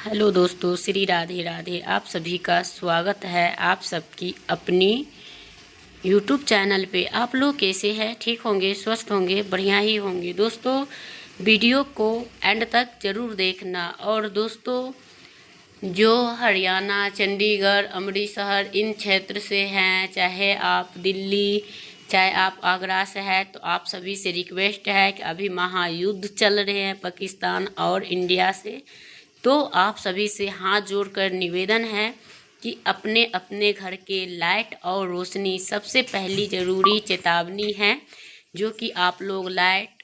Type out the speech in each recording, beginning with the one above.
Hello दोस्तों, श्री राधे राधे। आप सभी का स्वागत है आप सबकी अपनी यूट्यूब चैनल पे। आप लोग कैसे हैं? ठीक होंगे, स्वस्थ होंगे, बढ़िया ही होंगे। दोस्तों, वीडियो को एंड तक ज़रूर देखना। और दोस्तों, जो हरियाणा, चंडीगढ़, अमृतसर इन क्षेत्र से हैं, चाहे आप दिल्ली, चाहे आप आगरा से हैं, तो आप सभी से रिक्वेस्ट है कि अभी महायुद्ध चल रहे हैं पाकिस्तान और इंडिया से। तो आप सभी से हाथ जोड़कर निवेदन है कि अपने अपने घर के लाइट और रोशनी सबसे पहली ज़रूरी चेतावनी है, जो कि आप लोग लाइट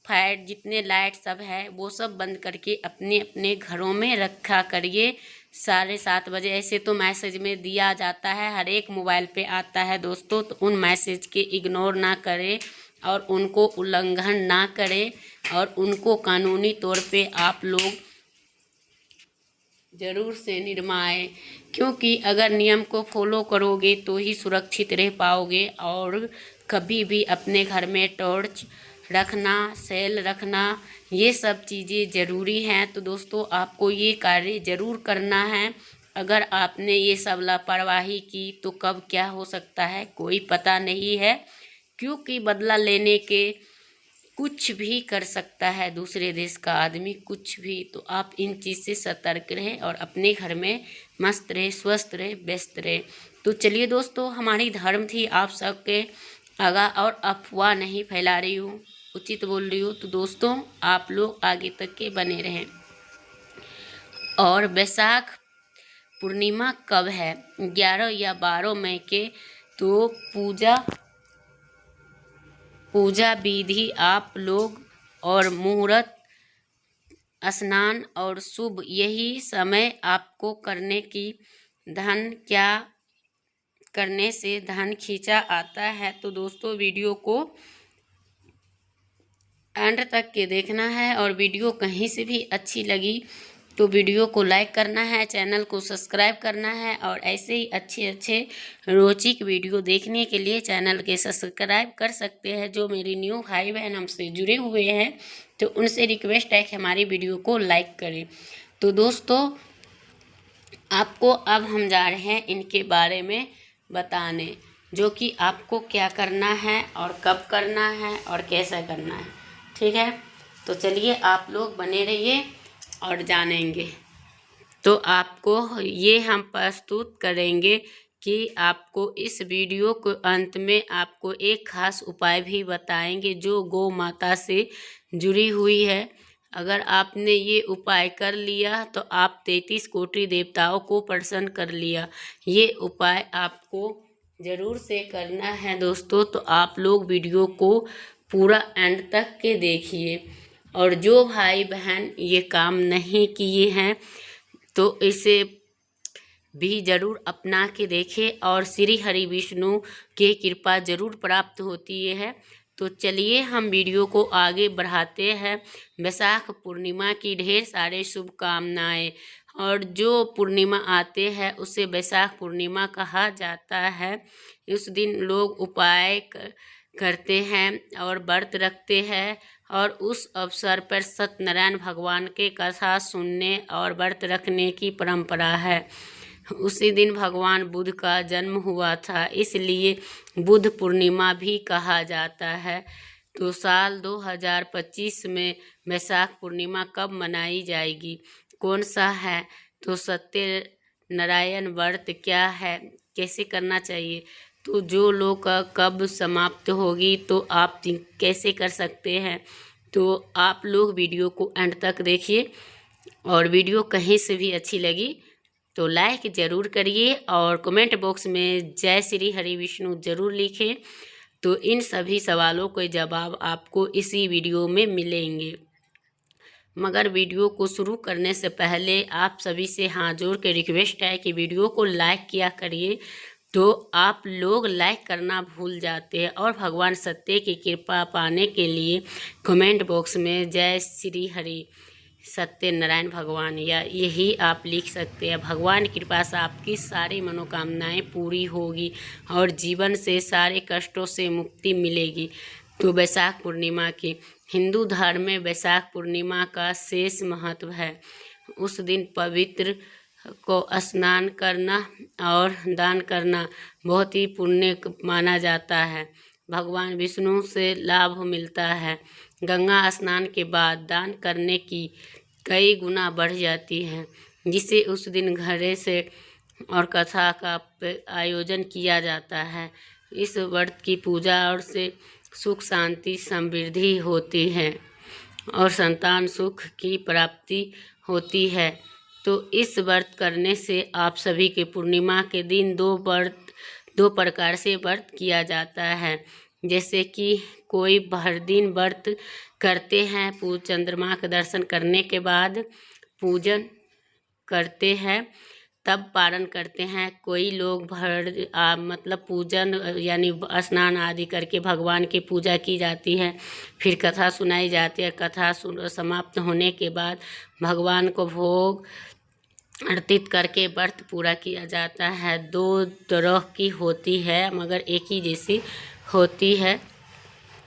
फाइट जितने लाइट सब है वो सब बंद करके अपने अपने घरों में रखा करिए। 7:30 बजे ऐसे तो मैसेज में दिया जाता है, हर एक मोबाइल पे आता है दोस्तों, तो उन मैसेज के इग्नोर ना करें और उनको उल्लंघन ना करें और उनको कानूनी तौर पे आप लोग ज़रूर से निभाएं, क्योंकि अगर नियम को फॉलो करोगे तो ही सुरक्षित रह पाओगे। और कभी भी अपने घर में टॉर्च रखना, सेल रखना, ये सब चीज़ें ज़रूरी हैं। तो दोस्तों, आपको ये कार्य ज़रूर करना है। अगर आपने ये सब लापरवाही की तो कब क्या हो सकता है कोई पता नहीं है, क्योंकि बदला लेने के कुछ भी कर सकता है दूसरे देश का आदमी, कुछ भी। तो आप इन चीज़ से सतर्क रहें और अपने घर में मस्त रहे, स्वस्थ रहे, व्यस्त रहे। तो चलिए दोस्तों, हमारी धर्म थी आप सबके आगा, और अफवाह नहीं फैला रही हूँ, उचित बोल रही हूँ। तो दोस्तों, आप लोग आगे तक के बने रहें। और वैशाख पूर्णिमा कब है? 11 या 12 मई के। तो पूजा विधि आप लोग और मुहूर्त, स्नान और शुभ यही समय आपको करने की। धन क्या करने से धन खींचा आता है? तो दोस्तों, वीडियो को एंड तक के देखना है। और वीडियो कहीं से भी अच्छी लगी तो वीडियो को लाइक करना है, चैनल को सब्सक्राइब करना है। और ऐसे ही अच्छे अच्छे रोचक वीडियो देखने के लिए चैनल के सब्सक्राइब कर सकते हैं। जो मेरी न्यू भाई बहन हमसे जुड़े हुए हैं, तो उनसे रिक्वेस्ट है कि हमारी वीडियो को लाइक करें। तो दोस्तों, आपको अब हम जा रहे हैं इनके बारे में बताने, जो कि आपको क्या करना है और कब करना है और कैसा करना है। ठीक है, तो चलिए आप लोग बने रहिए और जानेंगे। तो आपको ये हम प्रस्तुत करेंगे कि आपको इस वीडियो के अंत में आपको एक खास उपाय भी बताएंगे जो गौ माता से जुड़ी हुई है। अगर आपने ये उपाय कर लिया तो आप 33 कोटि देवताओं को प्रसन्न कर लिया। ये उपाय आपको ज़रूर से करना है दोस्तों। तो आप लोग वीडियो को पूरा एंड तक के देखिए। और जो भाई बहन ये काम नहीं किए हैं तो इसे भी ज़रूर अपना के देखें और श्री हरि विष्णु की कृपा ज़रूर प्राप्त होती है। तो चलिए हम वीडियो को आगे बढ़ाते हैं। वैशाख पूर्णिमा की ढेर सारे शुभकामनाएं। और जो पूर्णिमा आते हैं उसे वैशाख पूर्णिमा कहा जाता है। उस दिन लोग उपाय करते हैं और व्रत रखते हैं। और उस अवसर पर सत्यनारायण भगवान के कथा सुनने और व्रत रखने की परंपरा है। उसी दिन भगवान बुद्ध का जन्म हुआ था, इसलिए बुद्ध पूर्णिमा भी कहा जाता है। तो साल 2025 में वैशाख पूर्णिमा कब मनाई जाएगी, कौन सा है? तो सत्यनारायण व्रत क्या है, कैसे करना चाहिए, तो जो लोग कब समाप्त होगी, तो आप कैसे कर सकते हैं। तो आप लोग वीडियो को एंड तक देखिए। और वीडियो कहीं से भी अच्छी लगी तो लाइक ज़रूर करिए और कमेंट बॉक्स में जय श्री हरि विष्णु ज़रूर लिखें। तो इन सभी सवालों के जवाब आपको इसी वीडियो में मिलेंगे। मगर वीडियो को शुरू करने से पहले आप सभी से हाथ जोड़ के रिक्वेस्ट है कि वीडियो को लाइक किया करिए। तो आप लोग लाइक करना भूल जाते हैं। और भगवान सत्य की कृपा पाने के लिए कमेंट बॉक्स में जय श्री हरि सत्यनारायण भगवान या यही आप लिख सकते हैं। भगवान की कृपा से आपकी सारी मनोकामनाएं पूरी होगी और जीवन से सारे कष्टों से मुक्ति मिलेगी। तो वैशाख पूर्णिमा की हिंदू धर्म में वैशाख पूर्णिमा का शेष महत्व है। उस दिन पवित्र को स्नान करना और दान करना बहुत ही पुण्य माना जाता है। भगवान विष्णु से लाभ मिलता है। गंगा स्नान के बाद दान करने की कई गुना बढ़ जाती है, जिसे उस दिन घरे से और कथा का आयोजन किया जाता है। इस व्रत की पूजा और से सुख शांति समृद्धि होती है और संतान सुख की प्राप्ति होती है। तो इस व्रत करने से आप सभी के पूर्णिमा के दिन दो प्रकार से व्रत किया जाता है। जैसे कि कोई भर दिन व्रत करते हैं, चंद्रमा का दर्शन करने के बाद पूजन करते हैं तब पारण करते हैं। कोई लोग मतलब पूजन यानी स्नान आदि करके भगवान की पूजा की जाती है, फिर कथा सुनाई जाती है। कथा समाप्त होने के बाद भगवान को भोग अर्पित करके व्रत पूरा किया जाता है। दो तरह की होती है मगर एक ही जैसी होती है,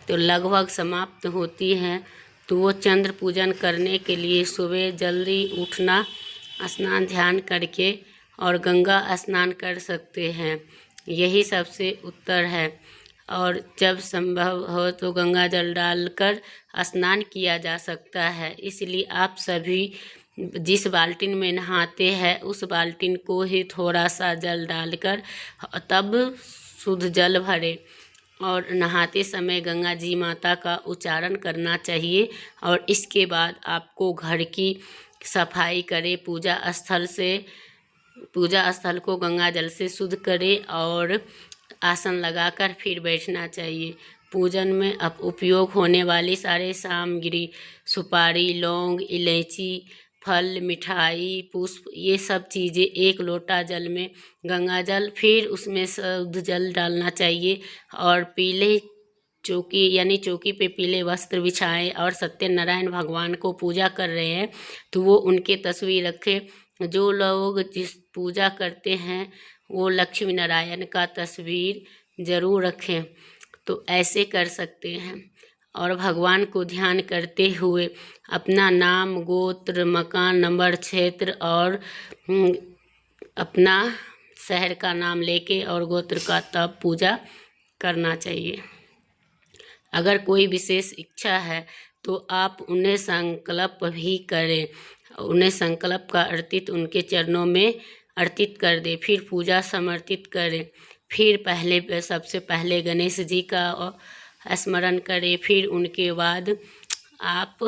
तो लगभग समाप्त होती है। तो वो चंद्र पूजन करने के लिए सुबह जल्दी उठना, स्नान ध्यान करके और गंगा स्नान कर सकते हैं, यही सबसे उत्तर है। और जब संभव हो तो गंगा जल डालकर स्नान किया जा सकता है। इसलिए आप सभी जिस बाल्टीन में नहाते हैं उस बाल्टीन को ही थोड़ा सा जल डालकर तब शुद्ध जल भरें और नहाते समय गंगा जी माता का उच्चारण करना चाहिए। और इसके बाद आपको घर की सफाई करें, पूजा स्थल को गंगा जल से शुद्ध करें और आसन लगाकर फिर बैठना चाहिए। पूजन में अब उपयोग होने वाली सारे सामग्री सुपारी, लौंग, इलायची, फल, मिठाई, पुष्प, ये सब चीज़ें एक लोटा जल में गंगा जल, फिर उसमें शुद्ध जल डालना चाहिए। और पीले चौकी यानी चौकी पे पीले वस्त्र बिछाएं और सत्यनारायण भगवान को पूजा कर रहे हैं तो वो उनके तस्वीर रखें। जो लोग जिस पूजा करते हैं वो लक्ष्मी नारायण का तस्वीर ज़रूर रखें। तो ऐसे कर सकते हैं और भगवान को ध्यान करते हुए अपना नाम, गोत्र, मकान नंबर, क्षेत्र और अपना शहर का नाम लेके और गोत्र का तब पूजा करना चाहिए। अगर कोई विशेष इच्छा है तो आप उन्हें संकल्प भी करें, उन्हें संकल्प का अर्पित उनके चरणों में अर्पित कर दें, फिर पूजा समर्पित करें। फिर सबसे पहले गणेश जी का स्मरण करें, फिर उनके बाद आप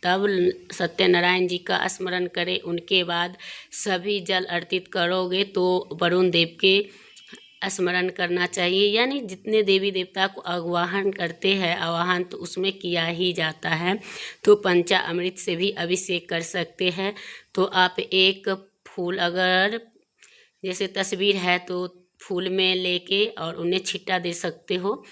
तब सत्यनारायण जी का स्मरण करें। उनके बाद सभी जल अर्पित करोगे तो वरुण देव के स्मरण करना चाहिए। यानी जितने देवी देवता को आवाहन करते हैं, आवाहन तो उसमें किया ही जाता है। तो पंचामृत से भी अभिषेक कर सकते हैं। तो आप एक फूल, अगर जैसे तस्वीर है तो फूल में लेके और उन्हें छिट्टा दे सकते हो,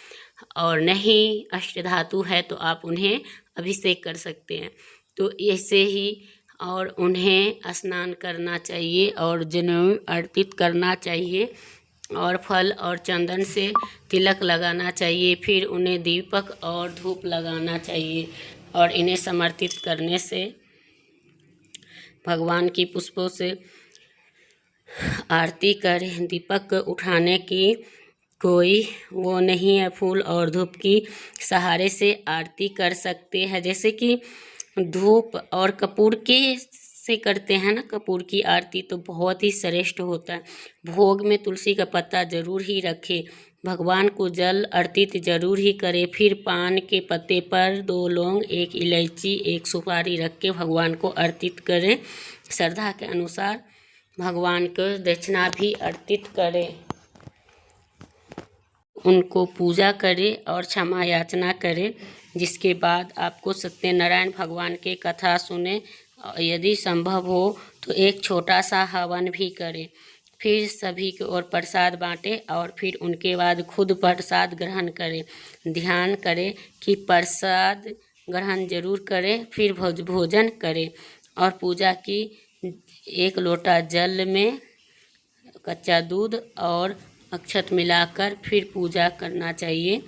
और नहीं अष्टधातु है तो आप उन्हें अभिषेक कर सकते हैं। तो ऐसे ही और उन्हें स्नान करना चाहिए और जनेऊ अर्पित करना चाहिए और फल और चंदन से तिलक लगाना चाहिए। फिर उन्हें दीपक और धूप लगाना चाहिए और इन्हें समर्पित करने से भगवान की पुष्पों से आरती करें। दीपक उठाने की कोई वो नहीं है, फूल और धूप की सहारे से आरती कर सकते हैं। जैसे कि धूप और कपूर के से करते हैं ना, कपूर की आरती तो बहुत ही श्रेष्ठ होता है। भोग में तुलसी का पत्ता जरूर ही रखें, भगवान को जल अर्पित जरूर ही करें। फिर पान के पत्ते पर 2 लौंग, 1 इलायची, 1 सुपारी रख के भगवान को अर्पित करें। श्रद्धा के अनुसार भगवान को दक्षिणा भी अर्पित करें, उनको पूजा करें और क्षमा याचना करें। जिसके बाद आपको सत्यनारायण भगवान के कथा सुने, यदि संभव हो तो एक छोटा सा हवन भी करें। फिर सभी को और प्रसाद बांटें और फिर उनके बाद खुद प्रसाद ग्रहण करें। ध्यान करें कि प्रसाद ग्रहण जरूर करें, फिर भोजन करें और पूजा की 1 लोटा जल में कच्चा दूध और अक्षत मिलाकर फिर पूजा करना चाहिए।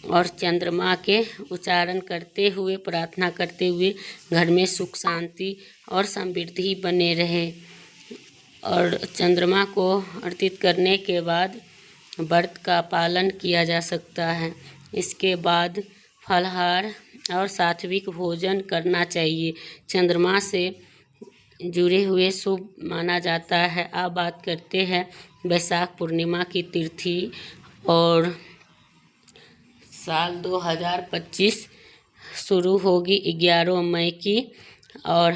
और चंद्रमा के उच्चारण करते हुए, प्रार्थना करते हुए घर में सुख शांति और समृद्धि बने रहे। और चंद्रमा को अर्पित करने के बाद व्रत का पालन किया जा सकता है। इसके बाद फलाहार और सात्विक भोजन करना चाहिए। चंद्रमा से जुड़े हुए शुभ माना जाता है। अब बात करते हैं वैशाख पूर्णिमा की तिथि। और साल 2025 शुरू होगी 11 मई की और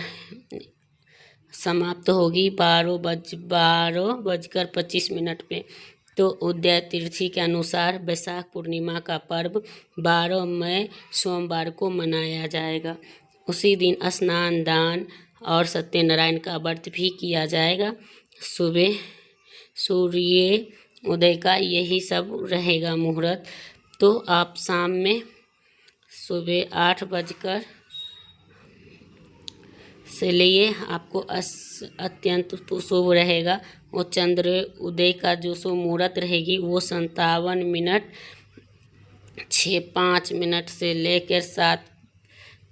समाप्त होगी 12:25 पे। तो उदय तिथि के अनुसार वैशाख पूर्णिमा का पर्व 12 मई सोमवार को मनाया जाएगा। उसी दिन स्नान, दान और सत्यनारायण का व्रत भी किया जाएगा। सुबह सूर्य उदय का यही सब रहेगा मुहूर्त। तो आप शाम में सुबह 8 बजकर से लिए आपको अत्यंत शुभ रहेगा। वो चंद्र उदय का जो सो मुहूर्त रहेगी वो 57 मिनट 5 से लेकर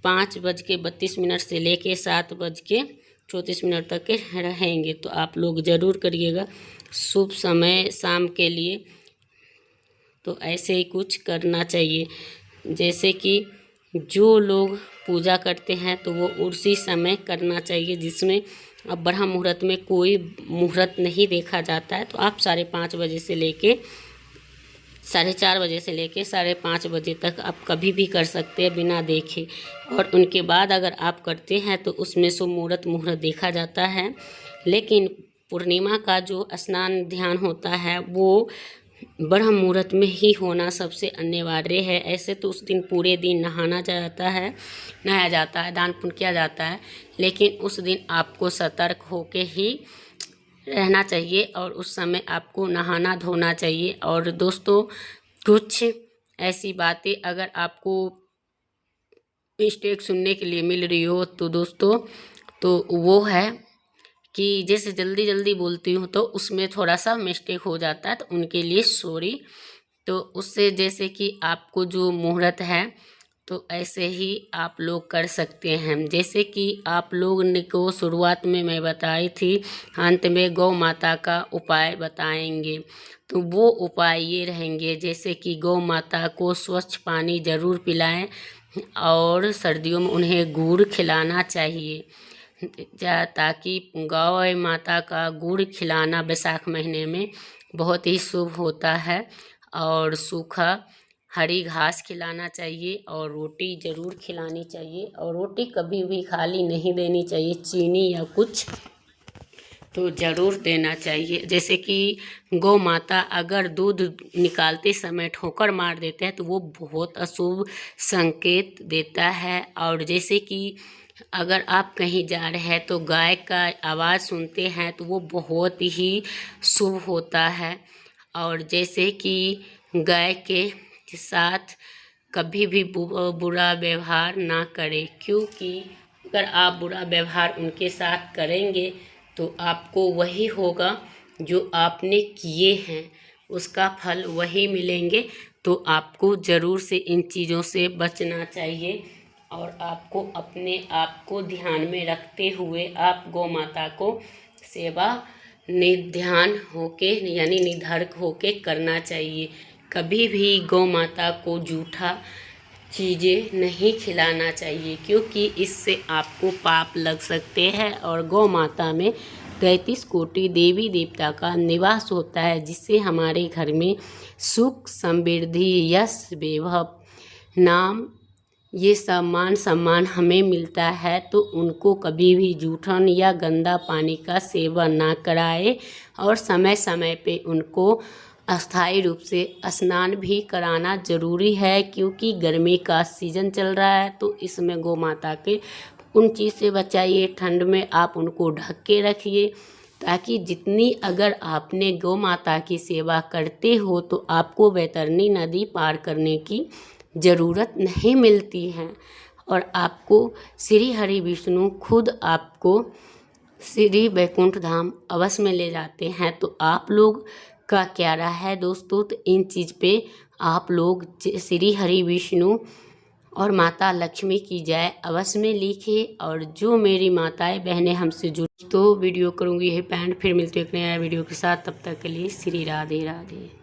5:32 से लेकर 7:34 तक के रहेंगे। तो आप लोग ज़रूर करिएगा शुभ समय शाम के लिए। तो ऐसे ही कुछ करना चाहिए। जैसे कि जो लोग पूजा करते हैं तो वो उसी समय करना चाहिए, जिसमें अब ब्रह्म मुहूर्त में कोई मुहूर्त नहीं देखा जाता है। तो आप 4:30 बजे से लेके 4:30 बजे से लेके 5:30 बजे तक आप कभी भी कर सकते हैं बिना देखे। और उनके बाद अगर आप करते हैं तो उसमें शुभ मुहूर्त देखा जाता है। लेकिन पूर्णिमा का जो स्नान ध्यान होता है वो ब्रह्म मुहूर्त में ही होना सबसे अनिवार्य है। ऐसे तो उस दिन पूरे दिन नहाया जाता है, दान पुण्य किया जाता है, लेकिन उस दिन आपको सतर्क होके ही रहना चाहिए और उस समय आपको नहाना धोना चाहिए। और दोस्तों कुछ ऐसी बातें अगर आपको मिस्टेक सुनने के लिए मिल रही हो तो दोस्तों तो वो है कि जैसे जल्दी जल्दी बोलती हूँ तो उसमें थोड़ा सा मिस्टेक हो जाता है, तो उनके लिए सॉरी। तो उससे जैसे कि आपको जो मुहूर्त है तो ऐसे ही आप लोग कर सकते हैं। जैसे कि आप लोग ने को शुरुआत में मैं बताई थी, अंत में गौ माता का उपाय बताएंगे। तो वो उपाय ये रहेंगे, जैसे कि गौ माता को स्वच्छ पानी ज़रूर पिलाएं और सर्दियों में उन्हें गुड़ खिलाना चाहिए, ताकि गौ माता का गुड़ खिलाना वैशाख महीने में बहुत ही शुभ होता है। और सूखा हरी घास खिलाना चाहिए और रोटी ज़रूर खिलानी चाहिए। और रोटी कभी भी खाली नहीं देनी चाहिए, चीनी या कुछ तो ज़रूर देना चाहिए। जैसे कि गौ माता अगर दूध निकालते समय ठोकर मार देते हैं तो वो बहुत अशुभ संकेत देता है। और जैसे कि अगर आप कहीं जा रहे हैं तो गाय का आवाज़ सुनते हैं तो वो बहुत ही शुभ होता है। और जैसे कि गाय के साथ कभी भी बुरा व्यवहार ना करें, क्योंकि अगर आप बुरा व्यवहार उनके साथ करेंगे तो आपको वही होगा जो आपने किए हैं, उसका फल वही मिलेंगे। तो आपको ज़रूर से इन चीज़ों से बचना चाहिए और आपको अपने आप को ध्यान में रखते हुए आप गौ माता को सेवा निध्यान होके यानी निर्धारक होके करना चाहिए। कभी भी गौ माता को जूठा चीज़ें नहीं खिलाना चाहिए, क्योंकि इससे आपको पाप लग सकते हैं। और गौ माता में 33 कोटि देवी देवता का निवास होता है, जिससे हमारे घर में सुख समृद्धि यश वैभव नाम ये सम्मान हमें मिलता है। तो उनको कभी भी जूठन या गंदा पानी का सेवन ना कराए और समय समय पे उनको अस्थायी रूप से स्नान भी कराना ज़रूरी है, क्योंकि गर्मी का सीज़न चल रहा है। तो इसमें गौ माता के उन चीज़ से बचाइए। ठंड में आप उनको ढक के रखिए, ताकि जितनी अगर आपने गौ माता की सेवा करते हो तो आपको बैतरणी नदी पार करने की ज़रूरत नहीं मिलती है। और आपको श्री हरि विष्णु खुद आपको श्री वैकुंठ धाम अवश्य में ले जाते हैं। तो आप लोग का क्या राय है दोस्तों। तो इन चीज़ पे आप लोग श्री हरि विष्णु और माता लक्ष्मी की जय अवश्य में लिखे। और जो मेरी माताएं बहनें हमसे जुड़ तो वीडियो करूँगी यही पैंट, फिर मिलते हैं एक नया वीडियो के साथ। तब तक के लिए श्री राधे राधे।